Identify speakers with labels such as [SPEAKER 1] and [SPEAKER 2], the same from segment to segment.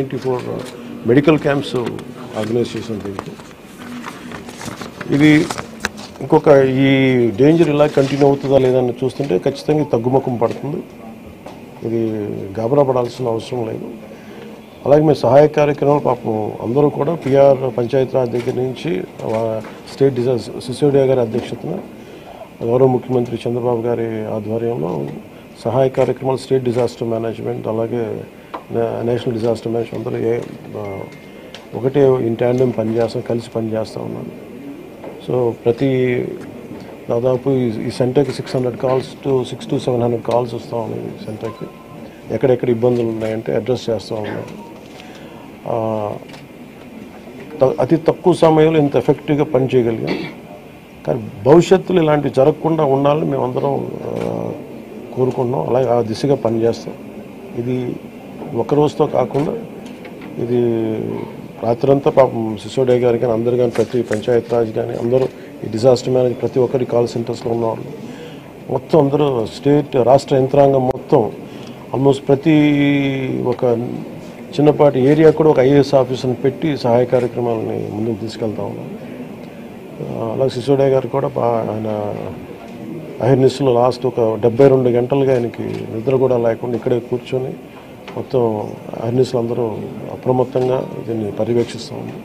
[SPEAKER 1] 94 medical camps organise చేసిన దీనికి ఇది ఇంకొక ఈ డేంజర్ ఇలా కంటిన్యూ అవుతుందా లేదని చూస్తుంటే ఖచ్చితంగా తగ్గుముఖం పడుతుంది. ఇది గాబరా పడాల్సిన అవసరం లేదు. అలాగే మేము సహాయ కార్యక్రమాలు పాపం అందరూ కూడా పిఆర్ పంచాయతీరాజ్ దగ్గర నుంచి స్టేట్ డిజాస్టర్ సిసోడియా గారి అధ్యక్షతన గౌరవ ముఖ్యమంత్రి చంద్రబాబు గారి ఆధ్వర్యంలో సహాయ కార్యక్రమాలు స్టేట్ డిజాస్టర్ మేనేజ్మెంట్ అలాగే నేషనల్ డిజాస్టర్ మేనేజ్మెంట్ అందరూ ఒకటే ఇన్ ట్యాండెం పనిచేస్తాం, కలిసి పనిచేస్తూ ఉన్నాం. సో ప్రతి దాదాపు ఈ సెంటర్కి 600 calls to 700 calls వస్తూ ఉన్నాయి. ఈ సెంటర్కి ఎక్కడెక్కడ ఇబ్బందులు ఉన్నాయంటే అడ్రస్ చేస్తూ ఉన్నాం. అతి తక్కువ సమయంలో ఇంత ఎఫెక్టివ్గా పనిచేయగలిగాం. కానీ భవిష్యత్తులో ఇలాంటివి జరగకుండా ఉండాలని మేమందరం కోరుకుంటున్నాం. అలాగే ఆ దిశగా పనిచేస్తాం. ఇది ఒక రోజుతో కాకుండా ఇది రాత్రంతా పాపం సిసోడియా గారు కానీ అందరు కానీ ప్రతి పంచాయతీరాజ్ కానీ అందరూ ఈ డిజాస్టర్ మేనేజ్ ప్రతి ఒక్కరి కాల్ సెంటర్స్లో ఉన్నవాళ్ళు మొత్తం అందరూ రాష్ట్ర యంత్రాంగం మొత్తం ఆల్మోస్ట్ ప్రతి ఒక చిన్నపాటి ఏరియా కూడా ఒక ఐఏఎస్ ఆఫీసర్ని పెట్టి సహాయ కార్యక్రమాలని ముందుకు తీసుకెళ్తా ఉన్నాం. అలాగే సిసోడియా గారు కూడా ఆయన అహిర్నిస్లో లాస్ట్ ఒక 72 గంటలుగా ఆయనకి నిద్ర కూడా లేకుండా ఇక్కడే కూర్చొని మొత్తం అహిర్నిస్లు అందరూ అప్రమత్తంగా దీన్ని పర్యవేక్షిస్తూ ఉన్నాం.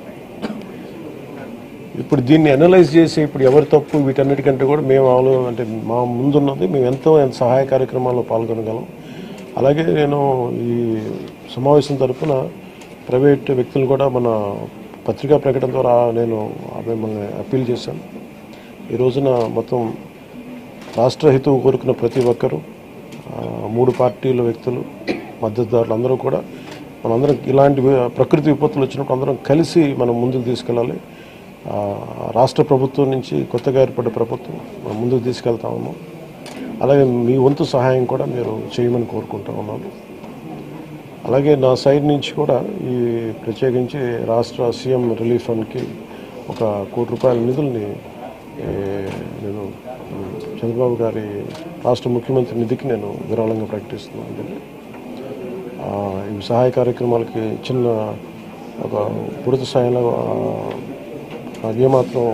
[SPEAKER 1] ఇప్పుడు దీన్ని అనలైజ్ చేసి ఇప్పుడు ఎవరి తప్పు వీటన్నిటికంటే కూడా మేము అంటే మా ముందున్నది మేము ఎంత సహాయ కార్యక్రమాల్లో పాల్గొనగలం. అలాగే నేను ఈ సమావేశం తరఫున ప్రైవేట్ వ్యక్తులు కూడా మన పత్రికా ప్రకటన ద్వారా నేను మిమ్మల్ని అప్పీల్ చేశాను. ఈ రోజున మొత్తం రాష్ట్ర హితువు కోరుకున్న ప్రతి ఒక్కరూ 3 పార్టీల వ్యక్తులు మద్దతుదారులు అందరూ కూడా మనందరం ఇలాంటి ప్రకృతి విపత్తులు వచ్చినప్పుడు అందరం కలిసి మనం ముందుకు తీసుకెళ్ళాలి. రాష్ట్ర ప్రభుత్వం నుంచి కొత్తగా ఏర్పడ్డ ప్రభుత్వం మనం ముందుకు తీసుకెళ్తా ఉన్నాం. అలాగే మీ వంతు సహాయం కూడా మీరు చేయమని కోరుకుంటా ఉన్నాను. అలాగే నా సైడ్ నుంచి కూడా ఈ ప్రత్యేకించి రాష్ట్ర సీఎం రిలీఫ్ ఫండ్కి 1 కోటి రూపాయల నిధుల్ని నేను చంద్రబాబు గారి రాష్ట్ర ముఖ్యమంత్రి నిధికి నేను విరాళంగా ప్రకటిస్తున్నాను. ఈ సహాయ కార్యక్రమాలకి చిన్న ఒక పూర్తి స్థాయిలో ఏమాత్రం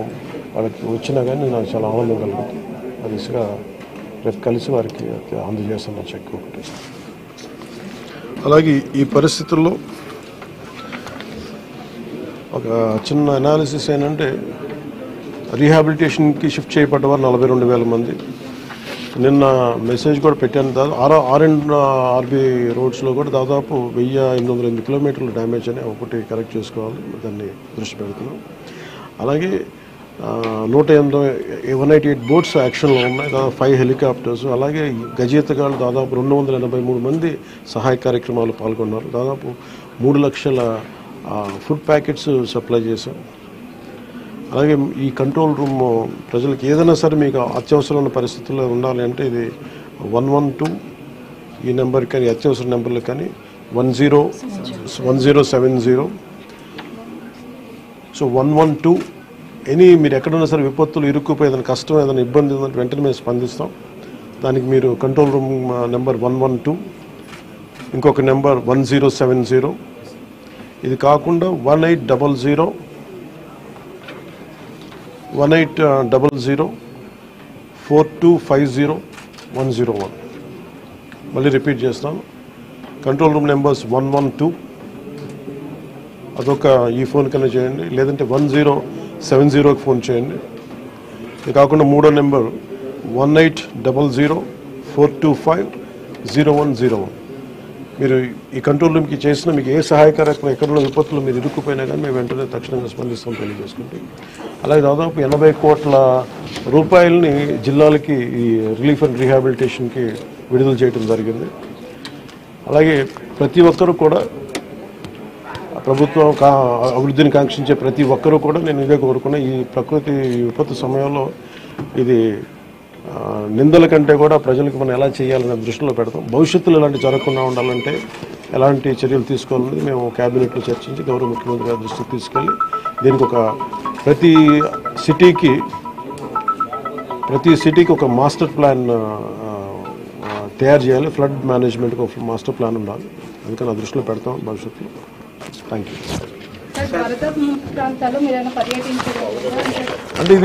[SPEAKER 1] వాళ్ళకి వచ్చినా కానీ నాకు చాలా ఆనందం కలుగుతుంది. ఆ దిశగా రేపు కలిసి వారికి అందజేస్తున్న చెక్ ఒకటి. అలాగే ఈ పరిస్థితుల్లో ఒక చిన్న అనాలిసిస్ ఏంటంటే రీహాబిలిటేషన్కి షిఫ్ట్ చేయబడ్డ వారు 42,000 మంది. నిన్న మెసేజ్ కూడా పెట్టాను. ఆర్బీ రోడ్స్లో కూడా దాదాపు 1,808 కిలోమీటర్లు డ్యామేజ్ అని ఒకటి కరెక్ట్ చేసుకోవాలి, దాన్ని దృష్టి పెడుతున్నాం. అలాగే 188 బోట్స్ యాక్షన్లో ఉన్నాయి, దాదాపు 5 హెలికాప్టర్స్. అలాగే గజేతగాళ్ళు దాదాపు 283 మంది సహాయ కార్యక్రమాలు పాల్గొన్నారు. దాదాపు 3 లక్షల ఫుడ్ ప్యాకెట్స్ సప్లై చేశాం. అలాగే ఈ కంట్రోల్ రూమ్ ప్రజలకు ఏదైనా సరే మీకు అత్యవసరమైన పరిస్థితుల్లో ఉండాలి అంటే ఇది 112 ఈ నెంబర్ కానీ అత్యవసర నెంబర్లు కానీ 1070. సో 112 మీరు ఎక్కడున్నా సరే విపత్తులు ఇరుక్కుపోయి ఏదైనా కష్టం ఏదైనా ఇబ్బంది ఉందంటే వెంటనే మేము స్పందిస్తాం. దానికి మీరు కంట్రోల్ రూమ్ నెంబర్ 112, ఇంకొక నెంబర్ 1070. ఇది కాకుండా 1800 4250 101. మళ్ళీ రిపీట్ చేస్తాను. కంట్రోల్ రూమ్ నెంబర్స్ 112 అదొక ఈ ఫోన్ కన్నా చేయండి, లేదంటే 1070కి ఫోన్ చేయండి. ఇది కాకుండా 3వ నెంబర్ 1800 425 0101. మీరు ఈ కంట్రోల్ రూమ్కి చేసిన మీకు ఏ సహాయ కార్యక్రమం ఎక్కడున్న విపత్తులు మీరు ఇరుక్కుపోయినా కానీ మేము వెంటనే తక్షణంగా స్పందిస్తాం తెలియజేసుకుంటే. అలాగే దాదాపు 80 కోట్ల రూపాయలని జిల్లాలకి ఈ రిలీఫ్ అండ్ రీహాబిలిటేషన్కి విడుదల చేయడం జరిగింది. అలాగే ప్రతి ఒక్కరూ కూడా ప్రభుత్వం అభివృద్ధిని కాంక్షించే ప్రతి ఒక్కరూ కూడా నేను ఇదే కోరుకున్నా. ఈ ప్రకృతి విపత్తు సమయంలో ఇది నిందల కంటే కూడా ప్రజలకు మనం ఎలా చేయాలనే దృష్టిలో పెడతాం. భవిష్యత్తులో ఇలాంటి జరగకుండా ఉండాలంటే ఎలాంటి చర్యలు తీసుకోవాలని మేము క్యాబినెట్లో చర్చించి గౌరవ ముఖ్యమంత్రి గారి దృష్టికి తీసుకెళ్ళి దీనికి ప్రతి సిటీకి ఒక మాస్టర్ ప్లాన్ తయారు చేయాలి. ఫ్లడ్ మేనేజ్మెంట్కి ఒక మాస్టర్ ప్లాన్ ఉండాలి. అందుకని ఆ దృష్టిలో పెడతాం భవిష్యత్తులో. Thank you.
[SPEAKER 2] సార్ వరద ప్రాంతాల్లో మీరు ఏమైనా పర్యటించారు
[SPEAKER 1] అంటే ఇది